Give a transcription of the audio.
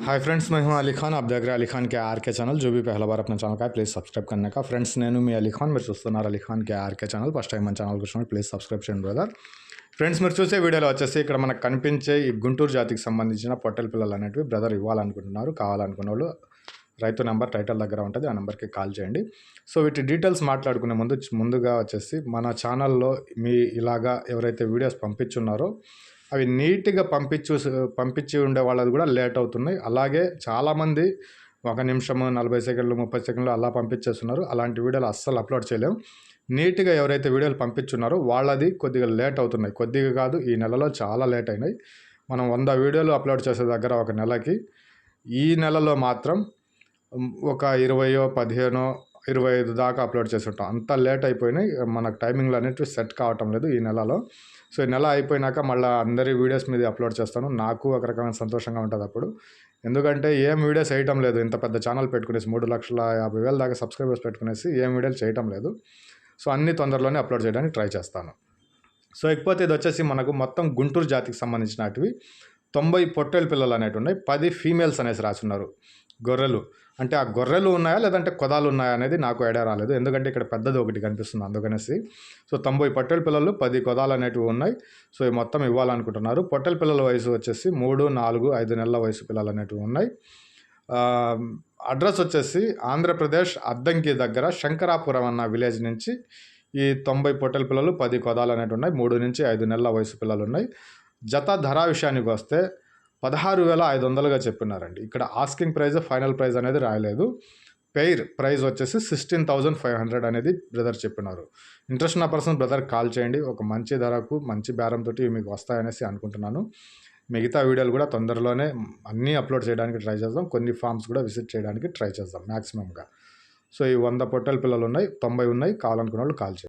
Hi friends, मैं हूं अली खान। आप देख रहे हैं अली खान के आर के चैनल। जो भी पहला बार अपने ఛానల్ का है प्लीज़ सब्सक्రైబ్ करने का। ఫ్రెండ్స్, నేను మీ అలీ ఖాన్, మీరు చూస్తున్నారు అలీ ఖాన్ के ఆర్ के ఛానల్। ఫస్ట్ టైం మన ఛానల్కి వచ్చినప్పుడు ప్లీజ్ సబ్స్క్రైబ్ చేయండి బ్రదర్. ఫ్రెండ్స్, మీరు చూసే వీడియోలో వచ్చేసి ఇక్కడ మనకు కనిపించే ఈ గుంటూరు జాతికి సంబంధించిన పొట్టెల పిల్లలు అనేటివి బ్రదర్ ఇవ్వాలనుకుంటున్నారు. కావాలనుకున్న వాళ్ళు రైతు నెంబర్ టైటిల్ దగ్గర ఉంటుంది, ఆ నెంబర్కి కాల్ చేయండి. సో వీటి డీటెయిల్స్ మాట్లాడుకునే ముందుగా వచ్చేసి మన ఛానల్లో మీ ఇలాగా ఎవరైతే వీడియోస్ పంపించున్నారో అవి నీట్గా పంపించి ఉండే వాళ్ళది కూడా లేట్ అవుతున్నాయి. అలాగే చాలామంది 1 నిమిషము 40 సెకండ్లు 30 సెకండ్లు అలా పంపించేస్తున్నారు. అలాంటి వీడియోలు అస్సలు అప్లోడ్ చేయలేము. నీట్గా ఎవరైతే వీడియోలు పంపించున్నారో వాళ్ళది కొద్దిగా లేట్ అవుతున్నాయి. కొద్దిగా కాదు, ఈ నెలలో చాలా లేట్ అయినాయి. మనం 100 వీడియోలు అప్లోడ్ చేసే దగ్గర ఒక నెలకి, ఈ నెలలో మాత్రం ఒక 20, 15, 25 దాకా అప్లోడ్ చేసి ఉంటాం. అంత లేట్ అయిపోయినాయి. మనకు టైమింగ్లు అనేవి సెట్ కావటం లేదు ఈ నెలలో. సో ఈ నెల అయిపోయినాక మళ్ళీ అందరి వీడియోస్ మీద అప్లోడ్ చేస్తాను. నాకు ఒక రకమైన సంతోషంగా ఉంటుంది అప్పుడు. ఎందుకంటే ఏం వీడియోస్ చేయటం లేదు. ఇంత పెద్ద ఛానల్ పెట్టుకునేసి 3,50,000 దాకా సబ్స్క్రైబర్స్ పెట్టుకునేసి ఏం వీడియోలు చేయటం లేదు. సో అన్ని తొందరలోనే అప్లోడ్ చేయడానికి ట్రై చేస్తాను. సో ఇకపోతే ఇది వచ్చేసి మనకు మొత్తం గుంటూరు జాతికి సంబంధించినవి 90 పొట్టేలు పిల్లలు అనేవి ఉన్నాయి. 10 ఫీమేల్స్ అనేసి రాసున్నారు. గొర్రెలు అంటే ఆ గొర్రెలు ఉన్నాయా లేదంటే కొదాలు ఉన్నాయా అనేది నాకు ఐడియా రాలేదు. ఎందుకంటే ఇక్కడ పెద్దది ఒకటి కనిపిస్తుంది అందుకనేసి. సో 90 పొట్టేలు పిల్లలు, 10 కొదాలు అనేటివి ఉన్నాయి. సో ఇవి మొత్తం ఇవ్వాలనుకుంటున్నారు. పొట్టేలు పిల్లల వయసు వచ్చేసి 3, 4, 5 నెలల వయసు పిల్లలు అనేటివి ఉన్నాయి. అడ్రస్ వచ్చేసి ఆంధ్రప్రదేశ్ అద్దంకి దగ్గర శంకరాపురం అన్న విలేజ్ నుంచి ఈ 90 పొట్టేలు పిల్లలు, 10 కొదాలు అనేటివి ఉన్నాయి. 3 నుంచి 5 నెలల వయసు పిల్లలు ఉన్నాయి. జత ధర విషయానికి వస్తే 16,500గా చెప్పినారండి. ఇక్కడ ఆస్కింగ్ ప్రైజ్, ఫైనల్ ప్రైజ్ అనేది రాయలేదు. పెయిర్ ప్రైజ్ వచ్చేసి 16,500 అనేది బ్రదర్ చెప్పినారు. ఇంట్రెస్ట్ ఉన్న పర్సన్ బ్రదర్ కాల్ చేయండి. ఒక మంచి ధరకు మంచి బేరంతో మీకు వస్తాయనేసి అనుకుంటున్నాను. మిగతా వీడియోలు కూడా తొందరలోనే అన్నీ అప్లోడ్ చేయడానికి ట్రై చేద్దాం. కొన్ని ఫామ్స్ కూడా విజిట్ చేయడానికి ట్రై చేద్దాం మ్యాక్సిమంగా. సో ఈ 100 పొట్టేల పిల్లలు ఉన్నాయి, 90 ఉన్నాయి. కావాలనుకున్న వాళ్ళు కాల్ చేయండి.